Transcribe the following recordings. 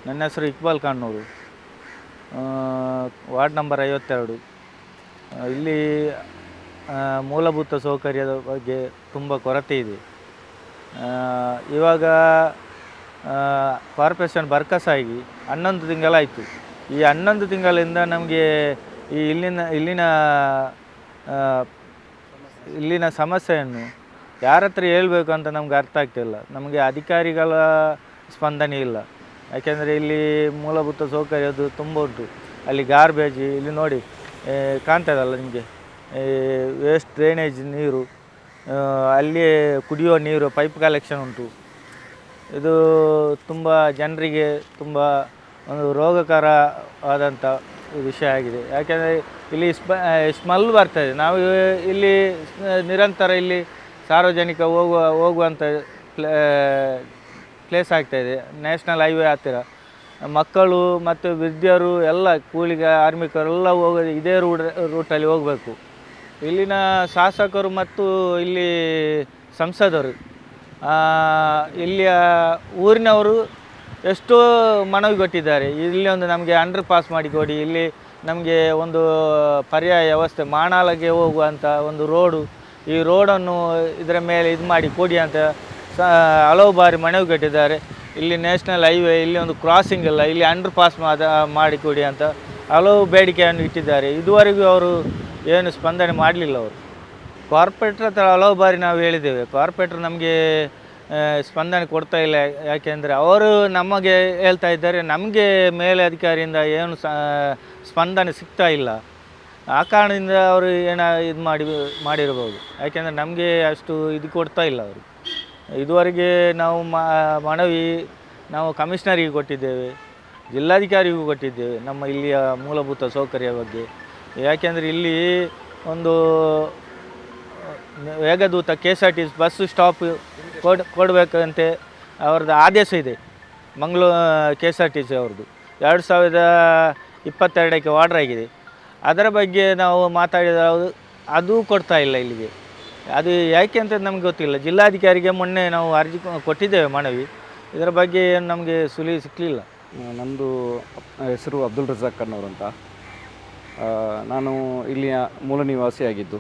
ನನ್ನ ಹೆಸರು Iqbal Kannur, ward number 52. ಇಲ್ಲಿ ಮೂಲಭೂತ ಸೌಕರ್ಯದ ಬಗ್ಗೆ ತುಂಬ ಕೊರತೆ ಇದೆ. ಇವಾಗ ಕಾರ್ಪೊರೇಷನ್ ಬರ್ಕಸಾಗಿ 11 ತಿಂಗಳಾಯಿತು. ಈ 11 ತಿಂಗಳಿಂದ ನಮಗೆ ಈ ಇಲ್ಲಿನ ಸಮಸ್ಯೆಯನ್ನು ಯಾರ ಹತ್ರ ಹೇಳ್ಬೇಕು ಅಂತ ನಮ್ಗೆ ಅರ್ಥ ಆಗ್ತಿಲ್ಲ. ನಮಗೆ ಅಧಿಕಾರಿಗಳ ಸ್ಪಂದನೆ ಇಲ್ಲ. ಯಾಕೆಂದರೆ ಇಲ್ಲಿ ಮೂಲಭೂತ ಸೌಕರ್ಯದ್ದು ತುಂಬ ಉಂಟು. ಅಲ್ಲಿ ಗಾರ್ಬೇಜ್, ಇಲ್ಲಿ ನೋಡಿ ಕಾಣ್ತದಲ್ಲ ನಿಮಗೆ, ವೇಸ್ಟ್ ಡ್ರೈನೇಜ್ ನೀರು, ಅಲ್ಲಿಯೇ ಕುಡಿಯುವ ನೀರು ಪೈಪ್ ಕಲೆಕ್ಷನ್ ಉಂಟು. ಇದು ತುಂಬ ಜನರಿಗೆ ತುಂಬ ಒಂದು ರೋಗಕರವಾದಂಥ ವಿಷಯ ಆಗಿದೆ. ಯಾಕೆಂದರೆ ಇಲ್ಲಿ ಸ್ಮೆಲ್ ಬರ್ತದೆ. ನಾವು ಇಲ್ಲಿ ನಿರಂತರ ಇಲ್ಲಿ ಸಾರ್ವಜನಿಕ ಹೋಗುವಂಥ ಪ್ಲೇಸ್ ಆಗ್ತಾಯಿದೆ. ನ್ಯಾಷನಲ್ ಹೈವೇ ಹತ್ತಿರ ಮಕ್ಕಳು ಮತ್ತು ವೃದ್ಧರು ಎಲ್ಲ ಕೂಲಿ ಕಾರ್ಮಿಕರೆಲ್ಲ ಹೋಗೋದು ಇದೇ ರೂಟಲ್ಲಿ ಹೋಗಬೇಕು. ಇಲ್ಲಿನ ಶಾಸಕರು ಮತ್ತು ಇಲ್ಲಿ ಸಂಸದರು, ಇಲ್ಲಿಯ ಊರಿನವರು ಎಷ್ಟೋ ಮನವಿ ಕೊಟ್ಟಿದ್ದಾರೆ. ಇಲ್ಲಿ ಒಂದು ನಮಗೆ ಅಂಡರ್ ಪಾಸ್ ಮಾಡಿಕೊಡಿ, ಇಲ್ಲಿ ನಮಗೆ ಒಂದು ಪರ್ಯಾಯ ವ್ಯವಸ್ಥೆ ಮಾಣಾಲಗೆ ಹೋಗುವಂಥ ಒಂದು ರೋಡು, ಈ ರೋಡನ್ನು ಇದರ ಮೇಲೆ ಇದು ಮಾಡಿ ಕೊಡಿ ಅಂತ ಹಲವು ಬಾರಿ ಮನವಿ ಕೊಟ್ಟಿದ್ದಾರೆ. ಇಲ್ಲಿ ನ್ಯಾಷನಲ್ ಹೈವೇ, ಇಲ್ಲಿ ಒಂದು ಕ್ರಾಸಿಂಗ್ ಇಲ್ಲ, ಇಲ್ಲಿ ಅಂಡರ್ ಪಾಸ್ ಮಾಡಿಕೊಡಿ ಅಂತ ಹಲವು ಬೇಡಿಕೆಯನ್ನು ಇಟ್ಟಿದ್ದಾರೆ. ಇದುವರೆಗೂ ಅವರು ಏನು ಸ್ಪಂದನೆ ಮಾಡಲಿಲ್ಲ. ಅವರು ಕಾರ್ಪೊರೇಟ್ರ್ ಹತ್ರ ಹಲವು ಬಾರಿ ನಾವು ಹೇಳಿದ್ದೇವೆ. ಕಾರ್ಪೊರೇಟ್ರ್ ನಮಗೆ ಸ್ಪಂದನೆ ಕೊಡ್ತಾ ಇಲ್ಲ. ಯಾಕೆಂದರೆ ಅವರು ನಮಗೆ ಹೇಳ್ತಾ ಇದ್ದಾರೆ, ನಮಗೆ ಮೇಲೆ ಅಧಿಕಾರಿಯಿಂದ ಏನು ಸ್ಪಂದನೆ ಸಿಗ್ತಾ ಇಲ್ಲ. ಆ ಕಾರಣದಿಂದ ಅವರು ಇದು ಮಾಡಿರ್ಬೋದು. ಯಾಕೆಂದರೆ ನಮಗೆ ಅಷ್ಟು ಇದು ಕೊಡ್ತಾ ಇಲ್ಲ ಅವರು. ಇದುವರೆಗೆ ನಾವು ಮನವಿ ನಾವು ಕಮಿಷನರಿಗೆ ಕೊಟ್ಟಿದ್ದೇವೆ, ಜಿಲ್ಲಾಧಿಕಾರಿಗೂ ಕೊಟ್ಟಿದ್ದೇವೆ ನಮ್ಮ ಇಲ್ಲಿಯ ಮೂಲಭೂತ ಸೌಕರ್ಯ ಬಗ್ಗೆ. ಯಾಕೆಂದರೆ ಇಲ್ಲಿ ಒಂದು ವೇಗದೂತ KSRTC ಬಸ್ ಸ್ಟಾಪ್ ಕೊಡಬೇಕಂತೆ ಅವ್ರದ್ದು ಆದೇಶ ಇದೆ. ಮಂಗಳೂರು KSRTC ಅವ್ರದ್ದು 2022ಕ್ಕೆ ಆರ್ಡರ್ ಆಗಿದೆ. ಅದರ ಬಗ್ಗೆ ನಾವು ಮಾತಾಡಿದ ಅದು ಕೊಡ್ತಾ ಇಲ್ಲ ಇಲ್ಲಿಗೆ. ಅದು ಯಾಕೆ ಅಂತ ನಮಗೆ ಗೊತ್ತಿಲ್ಲ. ಜಿಲ್ಲಾಧಿಕಾರಿಗೆ ಮೊನ್ನೆ ನಾವು ಅರ್ಜಿ ಕೊಟ್ಟಿದ್ದೇವೆ ಮನವಿ. ಇದರ ಬಗ್ಗೆ ಏನು ನಮಗೆ ಸುಳಿವು ಸಿಕ್ಕಲಿಲ್ಲ. ನಮ್ಮದು ಹೆಸರು ಅಬ್ದುಲ್ ರಜಾಕ್ ಕಣ್ಣೂರು ಅಂತ. ನಾನು ಇಲ್ಲಿಯ ಮೂಲ ನಿವಾಸಿಯಾಗಿದ್ದು,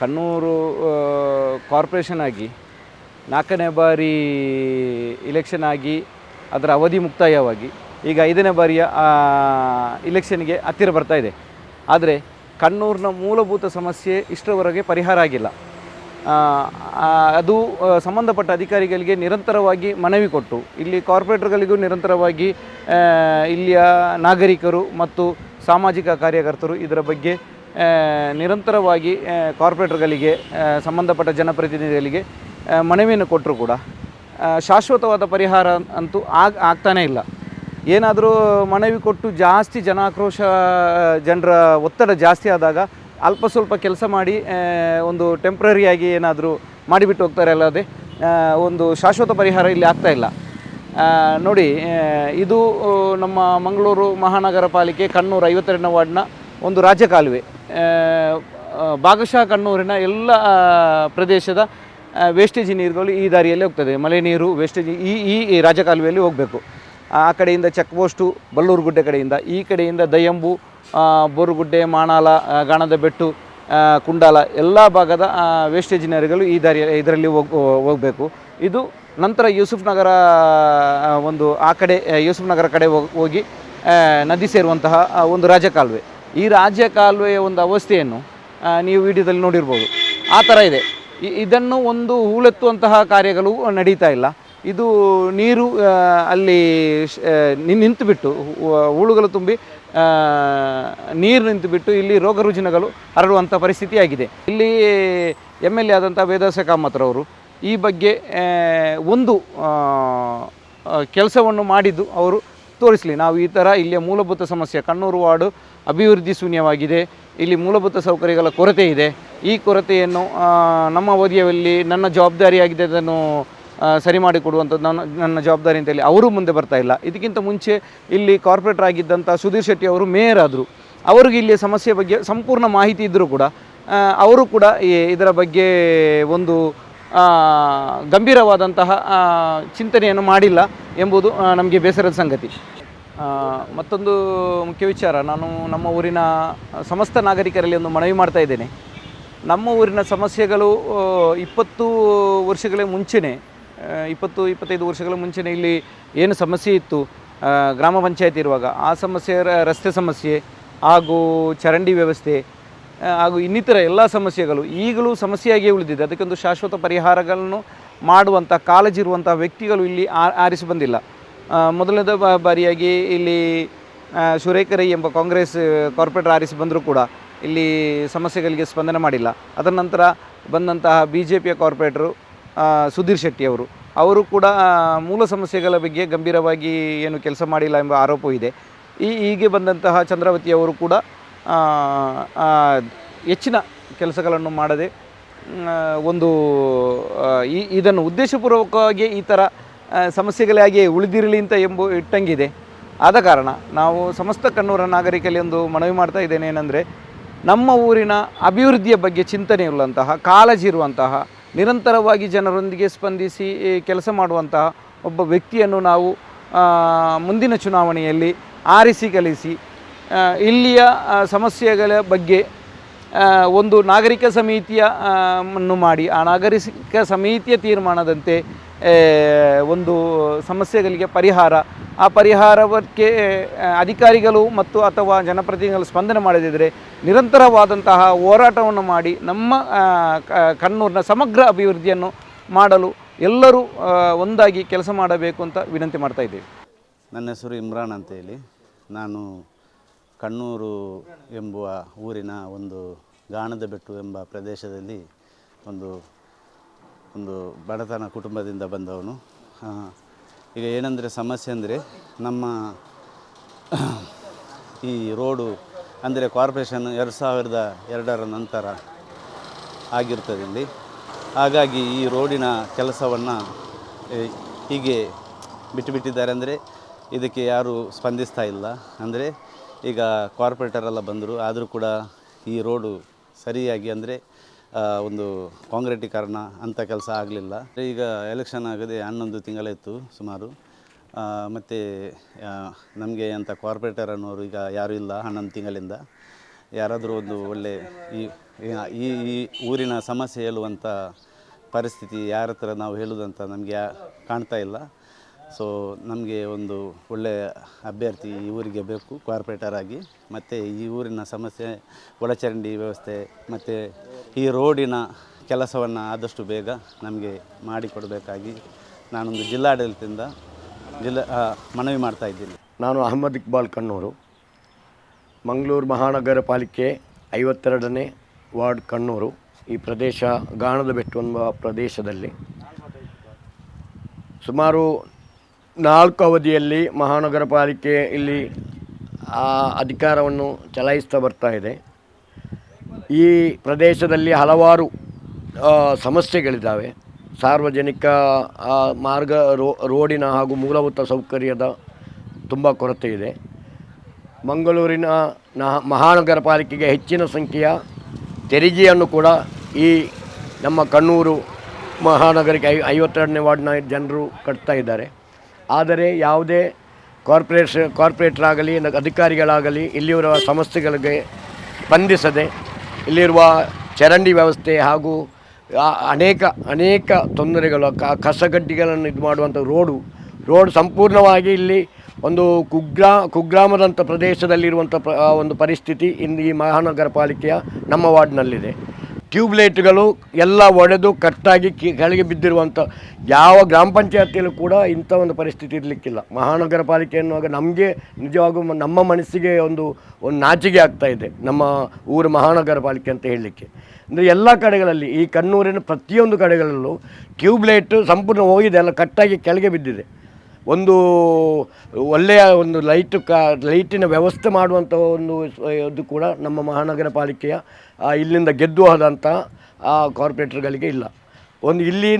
ಕಣ್ಣೂರು ಕಾರ್ಪೊರೇಷನ್ ಆಗಿ 4ನೇ ಬಾರಿ ಇಲೆಕ್ಷನ್ ಆಗಿ ಅದರ ಅವಧಿ ಮುಕ್ತಾಯವಾಗಿ ಈಗ 5ನೇ ಬಾರಿಯ ಇಲೆಕ್ಷನ್ಗೆ ಹತ್ತಿರ ಬರ್ತಾ ಇದೆ. ಆದರೆ ಕಣ್ಣೂರಿನ ಮೂಲಭೂತ ಸಮಸ್ಯೆ ಇಷ್ಟರವರೆಗೆ ಪರಿಹಾರ ಆಗಿಲ್ಲ. ಅದು ಸಂಬಂಧಪಟ್ಟ ಅಧಿಕಾರಿಗಳಿಗೆ ನಿರಂತರವಾಗಿ ಮನವಿ ಕೊಟ್ಟು, ಇಲ್ಲಿ ಕಾರ್ಪೊರೇಟರ್ಗಳಿಗೂ ನಿರಂತರವಾಗಿ ಇಲ್ಲಿಯ ನಾಗರಿಕರು ಮತ್ತು ಸಾಮಾಜಿಕ ಕಾರ್ಯಕರ್ತರು ಇದರ ಬಗ್ಗೆ ನಿರಂತರವಾಗಿ ಕಾರ್ಪೊರೇಟರ್ಗಳಿಗೆ ಸಂಬಂಧಪಟ್ಟ ಜನಪ್ರತಿನಿಧಿಗಳಿಗೆ ಮನವಿಯನ್ನು ಕೊಟ್ಟರೂ ಕೂಡ ಶಾಶ್ವತವಾದ ಪರಿಹಾರ ಅಂತೂ ಆಗ್ತಾನೇ ಇಲ್ಲ. ಏನಾದರೂ ಮನವಿ ಕೊಟ್ಟು ಜಾಸ್ತಿ ಜನಾಕ್ರೋಶ, ಜನರ ಒತ್ತಡ ಜಾಸ್ತಿ ಆದಾಗ ಅಲ್ಪ ಸ್ವಲ್ಪ ಕೆಲಸ ಮಾಡಿ ಒಂದು ಟೆಂಪ್ರರಿಯಾಗಿ ಏನಾದರೂ ಮಾಡಿಬಿಟ್ಟು ಹೋಗ್ತಾರೆ. ಅಲ್ಲದೆ ಒಂದು ಶಾಶ್ವತ ಪರಿಹಾರ ಇಲ್ಲಿ ಆಗ್ತಾಯಿಲ್ಲ. ನೋಡಿ, ಇದು ನಮ್ಮ ಮಂಗಳೂರು ಮಹಾನಗರ ಪಾಲಿಕೆ ಕಣ್ಣೂರು 52ನೇ ವಾರ್ಡ್ನ ಒಂದು ರಾಜ್ಯ ಕಾಲುವೆ. ಭಾಗಶಃ ಕಣ್ಣೂರಿನ ಎಲ್ಲ ಪ್ರದೇಶದ ವೇಸ್ಟೇಜ್ ನೀರುಗಳು ಈ ದಾರಿಯಲ್ಲಿ ಹೋಗ್ತದೆ. ಮಳೆ ನೀರು ವೇಸ್ಟೇಜ್ ಈ ರಾಜಕಾಲುವೆಯಲ್ಲಿ ಹೋಗಬೇಕು. ಆ ಕಡೆಯಿಂದ ಚೆಕ್ ಪೋಸ್ಟು ಬಲ್ಲೂರುಗುಡ್ಡೆ ಕಡೆಯಿಂದ, ಈ ಕಡೆಯಿಂದ ದಯಂಬು, ಬೋರುಗುಡ್ಡೆ, ಮಾಣಾಲ, ಗಾಣದ ಬೆಟ್ಟು, ಕುಂಡಾಲ ಎಲ್ಲ ಭಾಗದ ವೇಸ್ಟೇಜ್ ನೀರುಗಳು ಇದರಲ್ಲಿ ಹೋಗಬೇಕು. ಇದು ನಂತರ ಯೂಸುಫ್ ನಗರ ಒಂದು ಆ ಕಡೆ ಯೂಸುಫ್ ನಗರ ಕಡೆ ಹೋಗಿ ನದಿ ಸೇರುವಂತಹ ಒಂದು ರಾಜಕಾಲುವೆ. ಈ ರಾಜಕಾಲುವೆಯ ಒಂದು ಅವಸ್ಥೆಯನ್ನು ನೀವು ವಿಡಿಯೋದಲ್ಲಿ ನೋಡಿರ್ಬೋದು. ಆ ಥರ ಇದೆ. ಇದನ್ನು ಒಂದು ಹೂಳೆತ್ತುವಂತಹ ಕಾರ್ಯಗಳು ನಡೀತಾ ಇಲ್ಲ. ಇದು ನೀರು ಅಲ್ಲಿ ನಿಂತುಬಿಟ್ಟು, ಹೂಳುಗಳು ತುಂಬಿ ನೀರು ನಿಂತುಬಿಟ್ಟು ಇಲ್ಲಿ ರೋಗ ರುಜಿನಗಳು ಹರಡುವಂಥ ಪರಿಸ್ಥಿತಿಯಾಗಿದೆ. ಇಲ್ಲಿ MLA ಆದಂಥ ವೇದವ್ಯಾಸ ಕಾಮತ್ರವರು ಈ ಬಗ್ಗೆ ಒಂದು ಕೆಲಸವನ್ನು ಮಾಡಿದ್ದು ಅವರು ತೋರಿಸಲಿ. ನಾವು ಈ ಥರ ಇಲ್ಲಿಯ ಮೂಲಭೂತ ಸಮಸ್ಯೆ, ಕಣ್ಣೂರು ವಾರ್ಡು ಅಭಿವೃದ್ಧಿ ಶೂನ್ಯವಾಗಿದೆ, ಇಲ್ಲಿ ಮೂಲಭೂತ ಸೌಕರ್ಯಗಳ ಕೊರತೆ ಇದೆ. ಈ ಕೊರತೆಯನ್ನು ನಮ್ಮ ಅವಧಿಯಲ್ಲಿ ನನ್ನ ಜವಾಬ್ದಾರಿಯಾಗಿದೆ, ಅದನ್ನು ಸರಿ ಮಾಡಿಕೊಡುವಂಥದ್ದು ನನ್ನ ಜವಾಬ್ದಾರಿ ಅಂತೇಳಿ ಅವರು ಮುಂದೆ ಬರ್ತಾ ಇಲ್ಲ. ಇದಕ್ಕಿಂತ ಮುಂಚೆ ಇಲ್ಲಿ ಕಾರ್ಪೊರೇಟರ್ ಆಗಿದ್ದಂಥ ಸುಧೀರ್ ಶೆಟ್ಟಿ ಅವರು ಮೇಯರ್ ಆದರು. ಅವ್ರಿಗೆ ಇಲ್ಲಿ ಸಮಸ್ಯೆ ಬಗ್ಗೆ ಸಂಪೂರ್ಣ ಮಾಹಿತಿ ಇದ್ದರೂ ಕೂಡ ಅವರು ಕೂಡ ಇದರ ಬಗ್ಗೆ ಒಂದು ಗಂಭೀರವಾದಂತಹ ಚಿಂತನೆಯನ್ನು ಮಾಡಿಲ್ಲ ಎಂಬುದು ನಮಗೆ ಬೇಸರದ ಸಂಗತಿ. ಮತ್ತೊಂದು ಮುಖ್ಯ ವಿಚಾರ, ನಾನು ನಮ್ಮ ಊರಿನ ಸಮಸ್ತ ನಾಗರಿಕರಲ್ಲಿ ಒಂದು ಮನವಿ ಮಾಡ್ತಾ ಇದ್ದೇನೆ. ನಮ್ಮ ಊರಿನ ಸಮಸ್ಯೆಗಳು 20 ವರ್ಷಗಳ ಮುಂಚೆನೇ 25 ವರ್ಷಗಳ ಮುಂಚೆನೇ ಇಲ್ಲಿ ಏನು ಸಮಸ್ಯೆ ಇತ್ತು ಗ್ರಾಮ ಪಂಚಾಯತ್ ಇರುವಾಗ, ಆ ಸಮಸ್ಯೆ ರಸ್ತೆ ಸಮಸ್ಯೆ ಹಾಗೂ ಚರಂಡಿ ವ್ಯವಸ್ಥೆ ಹಾಗೂ ಇನ್ನಿತರ ಎಲ್ಲ ಸಮಸ್ಯೆಗಳು ಈಗಲೂ ಸಮಸ್ಯೆಯಾಗಿಯೇ ಉಳಿದಿದೆ. ಅದಕ್ಕೊಂದು ಶಾಶ್ವತ ಪರಿಹಾರಗಳನ್ನು ಮಾಡುವಂಥ ಕಾಳಜಿರುವಂಥ ವ್ಯಕ್ತಿಗಳು ಇಲ್ಲಿ ಆರಿಸಿ ಬಂದಿಲ್ಲ. ಮೊದಲನೇ ಬಾರಿಯಾಗಿ ಇಲ್ಲಿ ಸುರೇಖರೈ ಎಂಬ ಕಾಂಗ್ರೆಸ್ ಕಾರ್ಪೊರೇಟರ್ ಆರಿಸಿ ಬಂದರೂ ಕೂಡ ಇಲ್ಲಿ ಸಮಸ್ಯೆಗಳಿಗೆ ಸ್ಪಂದನೆ ಮಾಡಿಲ್ಲ. ಅದರ ನಂತರ ಬಂದಂತಹ BJPಯ ಕಾರ್ಪೊರೇಟರು ಸುಧೀರ್ ಶೆಟ್ಟಿ ಅವರು ಕೂಡ ಮೂಲ ಸಮಸ್ಯೆಗಳ ಬಗ್ಗೆ ಗಂಭೀರವಾಗಿ ಏನು ಕೆಲಸ ಮಾಡಿಲ್ಲ ಎಂಬ ಆರೋಪವೂ ಇದೆ. ಹೀಗೆ ಬಂದಂತಹ ಚಂದ್ರಾವತಿ ಅವರು ಕೂಡ ಹೆಚ್ಚಿನ ಕೆಲಸಗಳನ್ನು ಮಾಡದೆ ಒಂದು ಇದನ್ನು ಉದ್ದೇಶಪೂರ್ವಕವಾಗಿ ಈ ಥರ ಸಮಸ್ಯೆಗಳಾಗಿ ಉಳಿದಿರಲಿ ಅಂತ ಇಟ್ಟಂಗಿದೆ. ಆದ ಕಾರಣ ನಾವು ಸಮಸ್ತ ಕಣ್ಣೂರ ನಾಗರಿಕರಲ್ಲಿ ಒಂದು ಮನವಿ ಮಾಡ್ತಾ ಇದ್ದೇನೆ, ಏನಂದರೆ ನಮ್ಮ ಊರಿನ ಅಭಿವೃದ್ಧಿಯ ಬಗ್ಗೆ ಚಿಂತನೆ ಇರುವಂತಹ, ಕಾಳಜಿ ಇರುವಂತಹ, ನಿರಂತರವಾಗಿ ಜನರೊಂದಿಗೆ ಸ್ಪಂದಿಸಿ ಕೆಲಸ ಮಾಡುವಂತಹ ಒಬ್ಬ ವ್ಯಕ್ತಿಯನ್ನು ನಾವು ಮುಂದಿನ ಚುನಾವಣೆಯಲ್ಲಿ ಆರಿಸಿ ಕಲಿಸಿ ಇಲ್ಲಿಯ ಸಮಸ್ಯೆಗಳ ಬಗ್ಗೆ ಒಂದು ನಾಗರಿಕ ಸಮಿತಿಯನ್ನು ಮಾಡಿ ಆ ನಾಗರಿಕ ಸಮಿತಿಯ ತೀರ್ಮಾನದಂತೆ ಒಂದು ಸಮಸ್ಯೆಗಳಿಗೆ ಆ ಪರಿಹಾರಕ್ಕೆ ಅಧಿಕಾರಿಗಳು ಮತ್ತು ಅಥವಾ ಜನಪ್ರತಿನಿಧಿಗಳು ಸ್ಪಂದನೆ ಮಾಡದಿದ್ದರೆ ನಿರಂತರವಾದಂತಹ ಹೋರಾಟವನ್ನು ಮಾಡಿ ನಮ್ಮ ಕಣ್ಣೂರಿನ ಸಮಗ್ರ ಅಭಿವೃದ್ಧಿಯನ್ನು ಮಾಡಲು ಎಲ್ಲರೂ ಒಂದಾಗಿ ಕೆಲಸ ಮಾಡಬೇಕು ಅಂತ ವಿನಂತಿ ಮಾಡ್ತಾ ಇದ್ದೇವೆ. ನನ್ನ ಹೆಸರು ಇಮ್ರಾನ್ ಅಂತೇಳಿ, ನಾನು ಕಣ್ಣೂರು ಎಂಬುವ ಊರಿನ ಒಂದು ಗಾಣದ ಬೆಟ್ಟು ಎಂಬ ಪ್ರದೇಶದಲ್ಲಿ ಒಂದು ಬಡತನ ಕುಟುಂಬದಿಂದ ಬಂದವನು. ಈಗ ಏನಂದರೆ ಸಮಸ್ಯೆ ಅಂದರೆ ನಮ್ಮ ಈ ರೋಡು ಅಂದರೆ ಕಾರ್ಪೊರೇಷನ್ 2002 ನಂತರ ಆಗಿರ್ತದೆ ಇಲ್ಲಿ. ಹಾಗಾಗಿ ಈ ರೋಡಿನ ಕೆಲಸವನ್ನು ಹೀಗೆ ಬಿಟ್ಟುಬಿಟ್ಟಿದ್ದಾರೆ. ಅಂದರೆ ಇದಕ್ಕೆ ಯಾರೂ ಸ್ಪಂದಿಸ್ತಾ ಇಲ್ಲ. ಅಂದರೆ ಈಗ ಕಾರ್ಪೊರೇಟರೆಲ್ಲ ಬಂದರು, ಆದರೂ ಕೂಡ ಈ ರೋಡು ಸರಿಯಾಗಿ ಅಂದರೆ ಒಂದು ಕಾಂಕ್ರೀಟೀಕರಣ ಅಂಥ ಕೆಲಸ ಆಗಲಿಲ್ಲ. ಈಗ ಎಲೆಕ್ಷನ್ ಆಗದೆ 11 ತಿಂಗಳಿತ್ತು ಸುಮಾರು. ಮತ್ತು ನಮಗೆ ಅಂಥ ಕಾರ್ಪೊರೇಟರ್ ಅನ್ನೋರು ಈಗ ಯಾರೂ ಇಲ್ಲ 11 ತಿಂಗಳಿಂದ. ಯಾರಾದರೂ ಒಂದು ಒಳ್ಳೆ ಈ ಊರಿನ ಸಮಸ್ಯೆ ಹೇಳುವಂಥ ಪರಿಸ್ಥಿತಿ ಯಾರ ಹತ್ರ ನಾವು ಹೇಳುವುದಂತ ನಮಗೆ ಕಾಣ್ತಾ ಇಲ್ಲ. ಸೊ ನಮಗೆ ಒಂದು ಒಳ್ಳೆಯ ಅಭ್ಯರ್ಥಿ ಈ ಊರಿಗೆ ಬೇಕು ಕಾರ್ಪೊರೇಟರ್ ಆಗಿ. ಮತ್ತು ಈ ಊರಿನ ಸಮಸ್ಯೆ ಒಳಚರಂಡಿ ವ್ಯವಸ್ಥೆ ಮತ್ತು ಈ ರೋಡಿನ ಕೆಲಸವನ್ನು ಆದಷ್ಟು ಬೇಗ ನಮಗೆ ಮಾಡಿಕೊಡಬೇಕಾಗಿ ನಾನೊಂದು ಜಿಲ್ಲಾಡಳಿತದಿಂದ ಮನವಿ ಮಾಡ್ತಾ ಇದ್ದೀನಿ. ನಾನು ಅಹಮದ್ ಇಕ್ಬಾಲ್ ಕಣ್ಣೂರು, ಮಂಗಳೂರು ಮಹಾನಗರ ಪಾಲಿಕೆ 52ನೇ ವಾರ್ಡ್ ಕಣ್ಣೂರು. ಈ ಪ್ರದೇಶ ಗಾಣದ ಬೆಟ್ಟು ಎಂಬ ಪ್ರದೇಶದಲ್ಲಿ ಸುಮಾರು 4 ಅವಧಿಯಲ್ಲಿ ಮಹಾನಗರ ಪಾಲಿಕೆ ಇಲ್ಲಿ ಅಧಿಕಾರವನ್ನು ಚಲಾಯಿಸ್ತಾ ಬರ್ತಾ ಇದೆ. ಈ ಪ್ರದೇಶದಲ್ಲಿ ಹಲವಾರು ಸಮಸ್ಯೆಗಳಿದ್ದಾವೆ. ಸಾರ್ವಜನಿಕ ಮಾರ್ಗ ರೋಡಿನ ಹಾಗೂ ಮೂಲಭೂತ ಸೌಕರ್ಯದ ತುಂಬ ಕೊರತೆ ಇದೆ. ಮಂಗಳೂರಿನ ಮಹಾನಗರ ಪಾಲಿಕೆಗೆ ಹೆಚ್ಚಿನ ಸಂಖ್ಯೆಯ ತೆರಿಗೆಯನ್ನು ಕೂಡ ಈ ನಮ್ಮ ಕಣ್ಣೂರು ಮಹಾನಗರಕ್ಕೆ 52ನೇ ವಾರ್ಡ್ನ ಜನರು ಕಟ್ತಾ ಇದ್ದಾರೆ. ಆದರೆ ಯಾವುದೇ ಕಾರ್ಪೊರೇಟರ್ ಆಗಲಿ ಅಧಿಕಾರಿಗಳಾಗಲಿ ಇಲ್ಲಿರುವ ಸಮಸ್ಯೆಗಳಿಗೆ ಸ್ಪಂದಿಸದೆ ಇಲ್ಲಿರುವ ಚರಂಡಿ ವ್ಯವಸ್ಥೆ ಹಾಗೂ ಅನೇಕ ತೊಂದರೆಗಳು, ಕಸಗಡ್ಡಿಗಳನ್ನು ಇದು ಮಾಡುವಂಥ ರೋಡ್ ಸಂಪೂರ್ಣವಾಗಿ ಇಲ್ಲಿ ಒಂದು ಕುಗ್ರಾಮದಂಥ ಪ್ರದೇಶದಲ್ಲಿರುವಂಥ ಒಂದು ಪರಿಸ್ಥಿತಿ ಇಂದು ಈ ಮಹಾನಗರ ಪಾಲಿಕೆಯ ನಮ್ಮ ವಾರ್ಡ್ನಲ್ಲಿದೆ. ಟ್ಯೂಬ್ಲೈಟ್ಗಳು ಎಲ್ಲ ಒಡೆದು ಕಟ್ಟಾಗಿ ಕೆಳಗೆ ಬಿದ್ದಿರುವಂಥ ಯಾವ ಗ್ರಾಮ ಪಂಚಾಯತಿಯಲ್ಲೂ ಕೂಡ ಇಂಥ ಒಂದು ಪರಿಸ್ಥಿತಿ ಇರಲಿಕ್ಕಿಲ್ಲ. ಮಹಾನಗರ ಪಾಲಿಕೆ ಎನ್ನುವಾಗ ನಮಗೆ ನಿಜವಾಗೂ ನಮ್ಮ ಮನಸ್ಸಿಗೆ ಒಂದು ನಾಚಿಕೆ ಆಗ್ತಾ ಇದೆ ನಮ್ಮ ಊರು ಮಹಾನಗರ ಪಾಲಿಕೆ ಅಂತ ಹೇಳಲಿಕ್ಕೆ. ಅಂದರೆ ಎಲ್ಲ ಕಡೆಗಳಲ್ಲಿ ಈ ಕಣ್ಣೂರಿನ ಪ್ರತಿಯೊಂದು ಕಡೆಗಳಲ್ಲೂ ಟ್ಯೂಬ್ಲೈಟ್ ಸಂಪೂರ್ಣ ಹೋಗಿದೆ, ಎಲ್ಲ ಕಟ್ಟಾಗಿ ಕೆಳಗೆ ಬಿದ್ದಿದೆ. ಒಂದು ಒಳ್ಳೆಯ ಒಂದು ಲೈಟಿನ ವ್ಯವಸ್ಥೆ ಮಾಡುವಂಥ ಇದು ಕೂಡ ನಮ್ಮ ಮಹಾನಗರ ಪಾಲಿಕೆಯ ಇಲ್ಲಿಂದ ಗೆದ್ದು ಹೋದಂಥ ಕಾರ್ಪೊರೇಟರ್ಗಳಿಗೆ ಇಲ್ಲ. ಇಲ್ಲಿ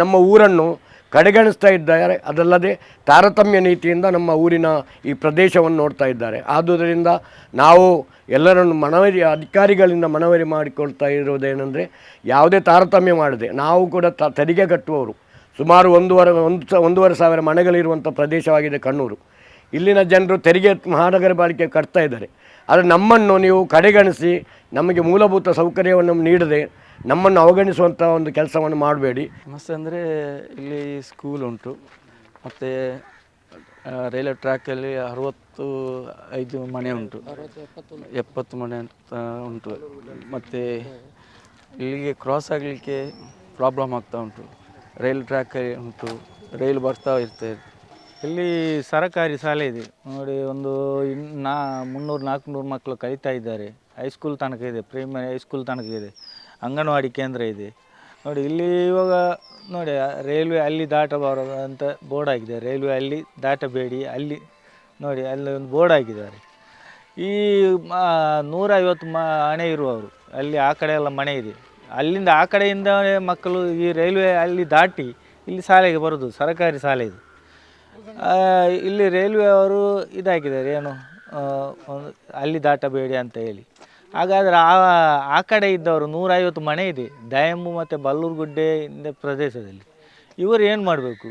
ನಮ್ಮ ಊರನ್ನು ಕಡೆಗಣಿಸ್ತಾ ಇದ್ದಾರೆ. ಅದಲ್ಲದೆ ತಾರತಮ್ಯ ನೀತಿಯಿಂದ ನಮ್ಮ ಊರಿನ ಈ ಪ್ರದೇಶವನ್ನು ನೋಡ್ತಾ ಇದ್ದಾರೆ. ಆದುದರಿಂದ ನಾವು ಎಲ್ಲರನ್ನು ಅಧಿಕಾರಿಗಳಿಂದ ಮನವರಿ ಮಾಡಿಕೊಳ್ತಾ ಇರೋದೇನೆಂದರೆ, ಯಾವುದೇ ತಾರತಮ್ಯ ಮಾಡದೆ ನಾವು ಕೂಡ ತೆರಿಗೆ ಕಟ್ಟುವವರು. ಸುಮಾರು ಒಂದೂವರೆ ಸಾವಿರ ಮನೆಗಳಿರುವಂಥ ಪ್ರದೇಶವಾಗಿದೆ ಕಣ್ಣೂರು. ಇಲ್ಲಿನ ಜನರು ತೆರಿಗೆ ಮಹಾನಗರ ಪಾಲಿಕೆ ಕಟ್ತಾ ಇದ್ದಾರೆ. ಆದರೆ ನಮ್ಮನ್ನು ನೀವು ಕಡೆಗಣಿಸಿ ನಮಗೆ ಮೂಲಭೂತ ಸೌಕರ್ಯವನ್ನು ನೀಡದೆ ನಮ್ಮನ್ನು ಅವಗಣಿಸುವಂಥ ಒಂದು ಕೆಲಸವನ್ನು ಮಾಡಬೇಡಿ. ಸಮಸ್ಯೆ ಅಂದರೆ ಇಲ್ಲಿ ಸ್ಕೂಲ್ ಉಂಟು, ಮತ್ತು ರೈಲ್ವೆ ಟ್ರ್ಯಾಕಲ್ಲಿ 65 ಮನೆ ಉಂಟು, 70 ಮನೆ ಅಂತ ಉಂಟು. ಮತ್ತು ಇಲ್ಲಿಗೆ ಕ್ರಾಸ್ ಆಗಲಿಕ್ಕೆ ಪ್ರಾಬ್ಲಮ್ ಆಗ್ತಾ ಉಂಟು. ರೈಲ್ ಟ್ರ್ಯಾಕ್ ಉಂಟು, ರೈಲು ಬರ್ತಾ ಇರ್ತದೆ. ಇಲ್ಲಿ ಸರಕಾರಿ ಶಾಲೆ ಇದೆ ನೋಡಿ, ಒಂದು 300-400 ಮಕ್ಕಳು ಕಲಿತಾ ಇದ್ದಾರೆ. ಹೈಸ್ಕೂಲ್ ತನಕ ಇದೆ, ಪ್ರೈಮರಿ ಹೈಸ್ಕೂಲ್ ತನಕ ಇದೆ, ಅಂಗನವಾಡಿ ಕೇಂದ್ರ ಇದೆ ನೋಡಿ. ಇಲ್ಲಿ ಇವಾಗ ನೋಡಿ, ರೈಲ್ವೆ ಅಲ್ಲಿ ದಾಟಬಾರದು ಅಂತ ಬೋರ್ಡ್ ಆಗಿದೆ. ರೈಲ್ವೆ ಅಲ್ಲಿ ದಾಟಬೇಡಿ ಅಲ್ಲಿ ನೋಡಿ, ಅಲ್ಲಿ ಒಂದು ಬೋರ್ಡ್ ಹಾಕಿದ್ದಾರೆ. ಈ 150 ಮನೆ ಇರುವವರು ಅಲ್ಲಿ ಆ ಕಡೆ ಎಲ್ಲ ಮನೆ ಇದೆ. ಅಲ್ಲಿಂದ ಆ ಕಡೆಯಿಂದ ಮಕ್ಕಳು ಈ ರೈಲ್ವೆ ಅಲ್ಲಿ ದಾಟಿ ಇಲ್ಲಿ ಶಾಲೆಗೆ ಬರೋದು, ಸರಕಾರಿ ಶಾಲೆ ಇದು. ಇಲ್ಲಿ ರೈಲ್ವೆ ಅವರು ಇದಾಕಿದ್ದಾರೆ, ಏನು ಅಲ್ಲಿ ದಾಟಬೇಡಿ ಅಂತ ಹೇಳಿ. ಹಾಗಾದರೆ ಆ ಕಡೆ ಇದ್ದವರು 150 ಮನೆ ಇದೆ ದಯಂಬು ಮತ್ತು ಬಲ್ಲೂರುಗುಡ್ಡೆ ಪ್ರದೇಶದಲ್ಲಿ. ಇವರು ಏನು ಮಾಡಬೇಕು?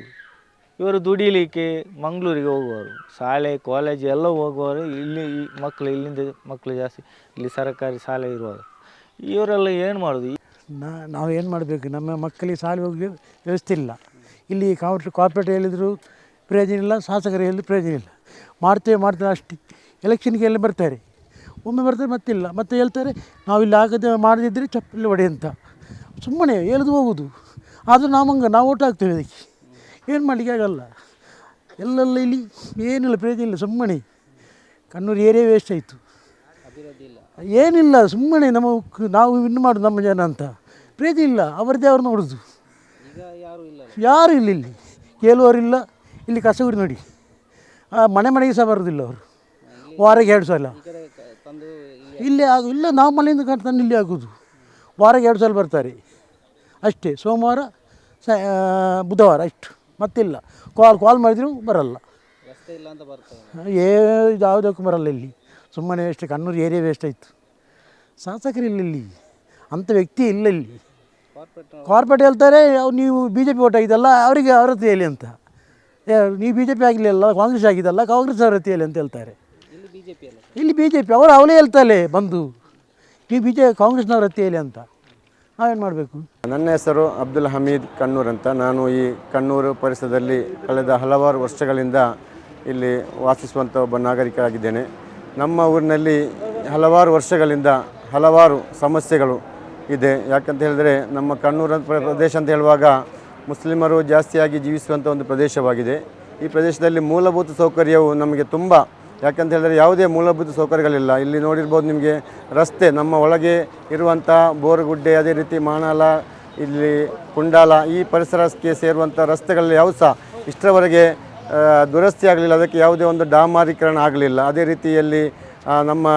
ಇವರು ದುಡಿಲಿಕ್ಕೆ ಮಂಗಳೂರಿಗೆ ಹೋಗುವವರು, ಶಾಲೆ ಕಾಲೇಜ್ ಎಲ್ಲ ಹೋಗುವವರು. ಇಲ್ಲಿ ಈ ಮಕ್ಕಳು, ಇಲ್ಲಿಂದ ಮಕ್ಕಳು ಜಾಸ್ತಿ ಇಲ್ಲಿ ಸರಕಾರಿ ಶಾಲೆ ಇರುವರು. ಇವರೆಲ್ಲ ಏನು ಮಾಡೋದು? ನಾವು ಏನು ಮಾಡಬೇಕು? ನಮ್ಮ ಮಕ್ಕಳಿಗೆ ಶಾಲೆ ಹೋಗಿ ವ್ಯವಸ್ಥೆ ಇಲ್ಲ. ಇಲ್ಲಿ ಕಾರ್ಪೊರೇಟ್ ಹೇಳಿದ್ರು ಪ್ರಯೋಜನ ಇಲ್ಲ, ಶಾಸಕರು ಹೇಳಿದ್ರು ಪ್ರಯೋಜನ ಇಲ್ಲ. ಮಾಡ್ತೇವೆ ಅಷ್ಟೇ. ಎಲೆಕ್ಷನ್ಗೆ ಎಲ್ಲ ಬರ್ತಾರೆ, ಒಮ್ಮೆ ಬರ್ತಾರೆ ಮತ್ತಿಲ್ಲ, ಮತ್ತೆ ಹೇಳ್ತಾರೆ ನಾವಿಲ್ಲಿ ಆಗದೆ ಮಾಡದಿದ್ದರೆ ಚಪ್ಪಲಿ ಹೊಡೆ ಅಂತ. ಸುಮ್ಮನೆ ಹೇಳೋದು ಹೋಗೋದು. ಆದರೂ ನಾವು ಓಟ್ ಹಾಕ್ತೇವೆ ಅದಕ್ಕೆ. ಏನು ಮಾಡಲಿಕ್ಕೆ ಆಗಲ್ಲ. ಎಲ್ಲೆಲ್ಲ ಇಲ್ಲಿ ಏನಿಲ್ಲ, ಪ್ರಯೋಜನ ಇಲ್ಲ. ಸುಮ್ಮನೆ ಕಣ್ಣೂರು ಏರಿಯಾ ವೇಸ್ಟ್ ಆಯಿತು, ಏನಿಲ್ಲ. ಸುಮ್ಮನೆ ನಾವು ಇನ್ನು ಮಾಡೋದು ನಮ್ಮ ಜನ ಅಂತ ಪ್ರಯೋಜನ ಇಲ್ಲ. ಅವರದ್ದೇ ಅವ್ರು ನೋಡೋದು. ಯಾರು ಇಲ್ಲ, ಇಲ್ಲಿ ಕೇಳುವವರಿಲ್ಲ. ಇಲ್ಲಿ ಕಸಗುಡಿ ನೋಡಿ, ಮನೆಗೆ ಸಹ ಬರೋದಿಲ್ಲ ಅವರು. ವಾರಕ್ಕೆ 2 ಸಲ ಇಲ್ಲೇ ಇಲ್ಲ. ನಾವು ಮನೆಯಿಂದ ತಂದು ಇಲ್ಲಿ ಆಗೋದು. ವಾರಕ್ಕೆ 2 ಸಲ ಬರ್ತಾರೆ ಅಷ್ಟೇ, ಸೋಮವಾರ ಬುಧವಾರ ಅಷ್ಟು, ಮತ್ತಿಲ್ಲ. ಕಾಲ್ ಮಾಡಿದ್ರು ಬರಲ್ಲ, ಯಾವುದಕ್ಕೂ ಬರಲ್ಲ. ಇಲ್ಲಿ ಸುಮ್ಮನೆ ವೇಸ್ಟ್. ಕಣ್ಣೂರು ಏರಿಯಾ ವೇಸ್ಟ್ ಆಯಿತು. ಶಾಸಕರಿಲ್ಲ ಇಲ್ಲಿ, ಅಂಥ ವ್ಯಕ್ತಿ ಇಲ್ಲ ಇಲ್ಲಿ. ಕಾರ್ಪೊರೇಟ್ ಹೇಳ್ತಾರೆ ನೀವು BJP ಓಟ್ ಆಗಿದ್ದಲ್ಲ, ಅವರಿಗೆ ಅವ್ರ ಹತ್ರ ಹೇಳಿ ಅಂತ. ನೀವು BJP ಆಗಲಿಲ್ಲ, ಕಾಂಗ್ರೆಸ್ ಆಗಿದ್ದಲ್ಲ, ಕಾಂಗ್ರೆಸ್ ಅವ್ರ ಹತ್ರ ಹೇಳಿ ಅಂತ ಹೇಳ್ತಾರೆ. ಇಲ್ಲಿ BJP ಅವಳೇ ಹೇಳ್ತಾಳೆ ಬಂದು, ನೀವು ಕಾಂಗ್ರೆಸ್ನವ್ರ ಹತ್ರ ಹೇಳಿ ಅಂತ. ನಾವೇನು ಮಾಡಬೇಕು? ನನ್ನ ಹೆಸರು ಅಬ್ದುಲ್ ಹಮೀದ್ ಕಣ್ಣೂರ್ ಅಂತ. ನಾನು ಈ ಕಣ್ಣೂರು ಪರಿಸರದಲ್ಲಿ ಕಳೆದ ಹಲವಾರು ವರ್ಷಗಳಿಂದ ಇಲ್ಲಿ ವಾಸಿಸುವಂಥ ಒಬ್ಬ ನಾಗರಿಕರಾಗಿದ್ದೇನೆ. ನಮ್ಮ ಊರಿನಲ್ಲಿ ಹಲವಾರು ವರ್ಷಗಳಿಂದ ಹಲವಾರು ಸಮಸ್ಯೆಗಳು ಇದೆ. ಯಾಕಂತ ಹೇಳಿದರೆ, ನಮ್ಮ ಕಣ್ಣೂರು ಪ್ರದೇಶ ಅಂತ ಹೇಳುವಾಗ ಮುಸ್ಲಿಮರು ಜಾಸ್ತಿಯಾಗಿ ಜೀವಿಸುವಂಥ ಒಂದು ಪ್ರದೇಶವಾಗಿದೆ. ಈ ಪ್ರದೇಶದಲ್ಲಿ ಮೂಲಭೂತ ಸೌಕರ್ಯವು ನಮಗೆ ತುಂಬ, ಯಾಕಂತ ಹೇಳಿದರೆ ಯಾವುದೇ ಮೂಲಭೂತ ಸೌಕರ್ಯಗಳಿಲ್ಲ. ಇಲ್ಲಿ ನೋಡಿರ್ಬೋದು ನಿಮಗೆ ರಸ್ತೆ, ನಮ್ಮ ಒಳಗೆ ಇರುವಂಥ ಬೋರಗುಡ್ಡೆ, ಅದೇ ರೀತಿ ಮಾನಾಲ, ಇಲ್ಲಿ ಕುಂಡಾಲ, ಈ ಪರಿಸರಕ್ಕೆ ಸೇರುವಂಥ ರಸ್ತೆಗಳಲ್ಲಿ ಯಾವ ಸಹ ಇಷ್ಟರವರೆಗೆ ದುರಸ್ತಿ ಆಗಲಿಲ್ಲ. ಅದಕ್ಕೆ ಯಾವುದೇ ಒಂದು ಡಾಮಾರೀಕರಣ ಆಗಲಿಲ್ಲ. ಅದೇ ರೀತಿಯಲ್ಲಿ ನಮ್ಮ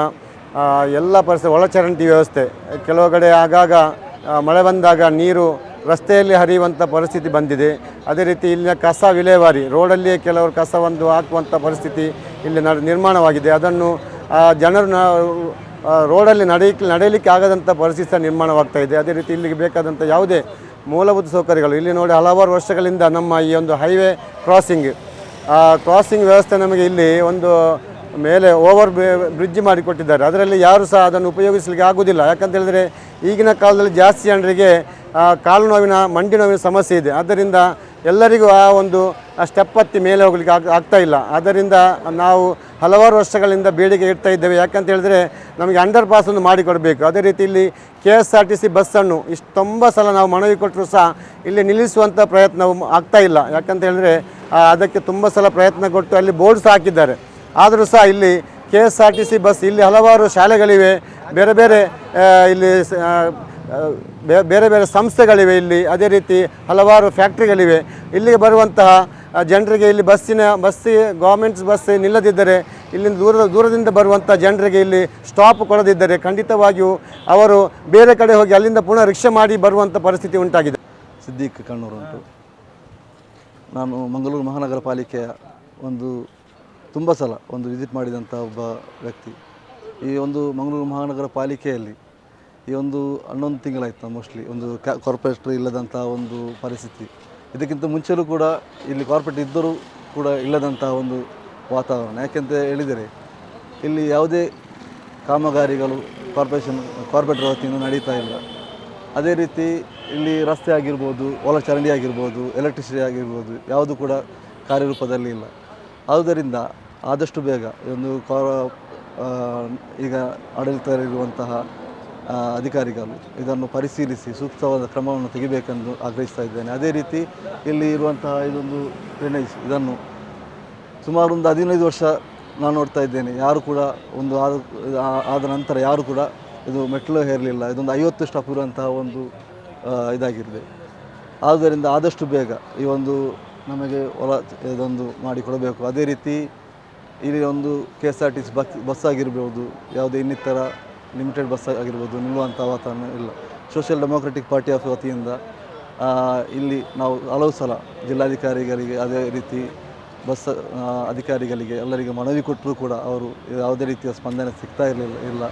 ಎಲ್ಲ ಪರಿಸರ ಒಳಚರಂಡಿ ವ್ಯವಸ್ಥೆ, ಕೆಲವು ಕಡೆ ಆಗಾಗ ಮಳೆ ಬಂದಾಗ ನೀರು ರಸ್ತೆಯಲ್ಲಿ ಹರಿಯುವಂಥ ಪರಿಸ್ಥಿತಿ ಬಂದಿದೆ. ಅದೇ ರೀತಿ ಇಲ್ಲಿನ ಕಸ ವಿಲೇವಾರಿ, ರೋಡಲ್ಲಿಯೇ ಕೆಲವರು ಕಸವನ್ನು ಹಾಕುವಂಥ ಪರಿಸ್ಥಿತಿ ಇಲ್ಲಿ ನಿರ್ಮಾಣವಾಗಿದೆ. ಅದನ್ನು ಜನರು ರೋಡಲ್ಲಿ ನಡೆಯಲಿಕ್ಕೆ ಆಗದಂಥ ಪರಿಸ್ಥಿತಿ ಸಹ ನಿರ್ಮಾಣವಾಗ್ತಾ ಇದೆ. ಅದೇ ರೀತಿ ಇಲ್ಲಿಗೆ ಬೇಕಾದಂಥ ಯಾವುದೇ ಮೂಲಭೂತ ಸೌಕರ್ಯಗಳು ಇಲ್ಲಿ ನೋಡಿ, ಹಲವಾರು ವರ್ಷಗಳಿಂದ ನಮ್ಮ ಈ ಒಂದು ಹೈವೇ ಕ್ರಾಸಿಂಗ್ ವ್ಯವಸ್ಥೆ ನಮಗೆ ಇಲ್ಲಿ ಒಂದು ಮೇಲೆ ಓವರ್ ಬ್ರಿಡ್ಜ್ ಮಾಡಿಕೊಟ್ಟಿದ್ದಾರೆ. ಅದರಲ್ಲಿ ಯಾರು ಸಹ ಅದನ್ನು ಉಪಯೋಗಿಸಲಿಕ್ಕೆ ಆಗೋದಿಲ್ಲ. ಯಾಕಂತ ಹೇಳಿದರೆ ಈಗಿನ ಕಾಲದಲ್ಲಿ ಜಾಸ್ತಿ ಜನರಿಗೆ ಕಾಲು ನೋವಿನ, ಮಂಡಿ ನೋವಿನ ಸಮಸ್ಯೆ ಇದೆ. ಆದ್ದರಿಂದ ಎಲ್ಲರಿಗೂ ಆ ಒಂದು ಸ್ಟೆಪ್ ಹತ್ತಿ ಮೇಲೆ ಹೋಗಲಿಕ್ಕೆ ಆಗ್ತಾ ಇಲ್ಲ. ಆದ್ದರಿಂದ ನಾವು ಹಲವಾರು ವರ್ಷಗಳಿಂದ ಬೇಡಿಕೆ ಇಡ್ತಾ ಇದ್ದೇವೆ. ಯಾಕಂತ ಹೇಳಿದರೆ ನಮಗೆ ಅಂಡರ್ ಪಾಸನ್ನು ಮಾಡಿಕೊಡಬೇಕು. ಅದೇ ರೀತಿ ಇಲ್ಲಿ KSRTC ಬಸ್ಸನ್ನು ತುಂಬ ಸಲ ನಾವು ಮನವಿ ಕೊಟ್ಟರೂ ಸಹ ಇಲ್ಲಿ ನಿಲ್ಲಿಸುವಂಥ ಪ್ರಯತ್ನವು ಆಗ್ತಾ ಇಲ್ಲ. ಯಾಕಂತ ಹೇಳಿದರೆ ಅದಕ್ಕೆ ತುಂಬ ಸಲ ಪ್ರಯತ್ನ ಕೊಟ್ಟು ಅಲ್ಲಿ ಬೋರ್ಡ್ ಸಹ ಹಾಕಿದ್ದಾರೆ. ಆದರೂ ಸಹ ಇಲ್ಲಿ KSRTC ಬಸ್, ಇಲ್ಲಿ ಹಲವಾರು ಶಾಲೆಗಳಿವೆ, ಬೇರೆ ಬೇರೆ ಇಲ್ಲಿ ಬೇರೆ ಬೇರೆ ಸಂಸ್ಥೆಗಳಿವೆ ಇಲ್ಲಿ. ಅದೇ ರೀತಿ ಹಲವಾರು ಫ್ಯಾಕ್ಟ್ರಿಗಳಿವೆ. ಇಲ್ಲಿಗೆ ಬರುವಂತಹ ಜನರಿಗೆ ಇಲ್ಲಿ ಗೌರ್ಮೆಂಟ್ಸ್ ಬಸ್ ನಿಲ್ಲದಿದ್ದರೆ, ಇಲ್ಲಿಂದ ದೂರದಿಂದ ಬರುವಂಥ ಜನರಿಗೆ ಇಲ್ಲಿ ಸ್ಟಾಪ್ ಕೊಡದಿದ್ದರೆ ಖಂಡಿತವಾಗಿಯೂ ಅವರು ಬೇರೆ ಕಡೆ ಹೋಗಿ ಅಲ್ಲಿಂದ ಪುನಃ ರಿಕ್ಷಾ ಮಾಡಿ ಬರುವಂಥ ಪರಿಸ್ಥಿತಿ ಉಂಟಾಗಿದೆ. ಸಿದ್ದಿಕ್ ಕಣ್ಣೂರು ಉಂಟು. ನಾನು ಮಂಗಳೂರು ಮಹಾನಗರ ಪಾಲಿಕೆಯ ಒಂದು ತುಂಬ ಸಲ ಒಂದು ವಿಸಿಟ್ ಮಾಡಿದಂಥ ಒಬ್ಬ ವ್ಯಕ್ತಿ. ಈ ಒಂದು ಮಂಗಳೂರು ಮಹಾನಗರ ಪಾಲಿಕೆಯಲ್ಲಿ ಈ ಒಂದು 11 ತಿಂಗಳಾಯ್ತು ಮೋಸ್ಟ್ಲಿ ಒಂದು ಕಾರ್ಪೊರೇಟರ್ ಇಲ್ಲದಂಥ ಒಂದು ಪರಿಸ್ಥಿತಿ. ಇದಕ್ಕಿಂತ ಮುಂಚೆಯೂ ಕೂಡ ಇಲ್ಲಿ ಕಾರ್ಪೊರೇಟ್ ಇದ್ದರೂ ಕೂಡ ಇಲ್ಲದಂಥ ಒಂದು ವಾತಾವರಣ. ಯಾಕೆಂತ ಹೇಳಿದರೆ ಇಲ್ಲಿ ಯಾವುದೇ ಕಾಮಗಾರಿಗಳು ಕಾರ್ಪೊರೇಟರ್ ವತಿಯಿಂದ ನಡೀತಾ ಇಲ್ಲ. ಅದೇ ರೀತಿ ಇಲ್ಲಿ ರಸ್ತೆ ಆಗಿರ್ಬೋದು, ಒಳಚರಂಡಿ ಆಗಿರ್ಬೋದು, ಎಲೆಕ್ಟ್ರಿಸಿಟಿ ಆಗಿರ್ಬೋದು ಯಾವುದು ಕೂಡ ಕಾರ್ಯರೂಪದಲ್ಲಿ ಇಲ್ಲ. ಆದ್ದರಿಂದ ಆದಷ್ಟು ಬೇಗ ಒಂದು ಈಗ ಆಡಳಿತದಲ್ಲಿರುವಂತಹ ಅಧಿಕಾರಿಗಳು ಇದನ್ನು ಪರಿಶೀಲಿಸಿ ಸೂಕ್ತವಾದ ಕ್ರಮವನ್ನು ತೆಗಿಬೇಕೆಂದು ಆಗ್ರಹಿಸ್ತಾ ಇದ್ದೇನೆ. ಅದೇ ರೀತಿ ಇಲ್ಲಿ ಇರುವಂತಹ ಇದೊಂದು ಡ್ರೈನೇಜ್ ಇದನ್ನು ಸುಮಾರು ಒಂದು 15 ವರ್ಷ ನಾನು ನೋಡ್ತಾ ಇದ್ದೇನೆ. ಯಾರು ಕೂಡ ಒಂದು ಆದ ನಂತರ ಯಾರು ಕೂಡ ಇದು ಮೆಟ್ಲು ಹೇರಲಿಲ್ಲ. ಇದೊಂದು 50 ಸ್ಟಾಪ್ ಇರುವಂತಹ ಒಂದು ಇದಾಗಿದೆ. ಆದ್ದರಿಂದ ಆದಷ್ಟು ಬೇಗ ಈ ಒಂದು ನಮಗೆ ಇದೊಂದು ಮಾಡಿಕೊಡಬೇಕು. ಅದೇ ರೀತಿ ಇಲ್ಲಿ ಒಂದು KSRTC ಬಸ್ ಆಗಿರ್ಬೋದು, ಯಾವುದೇ ಇನ್ನಿತರ ಲಿಮಿಟೆಡ್ ಬಸ್ ಆಗಿರ್ಬೋದು ನಿಲ್ಲುವಂಥ ವಾತಾವರಣ ಇಲ್ಲ. ಸೋಷಿಯಲ್ ಡೆಮೋಕ್ರೆಟಿಕ್ ಪಾರ್ಟಿ ಆಫ್ ವತಿಯಿಂದ ಇಲ್ಲಿ ನಾವು ಹಲವು ಸಲ ಜಿಲ್ಲಾಧಿಕಾರಿಗಳಿಗೆ ಅದೇ ರೀತಿ ಬಸ್ ಅಧಿಕಾರಿಗಳಿಗೆ ಎಲ್ಲರಿಗೆ ಮನವಿ ಕೊಟ್ಟರೂ ಕೂಡ ಅವರು ಯಾವುದೇ ರೀತಿಯ ಸ್ಪಂದನೆ ಸಿಗ್ತಾ ಇಲ್ಲ.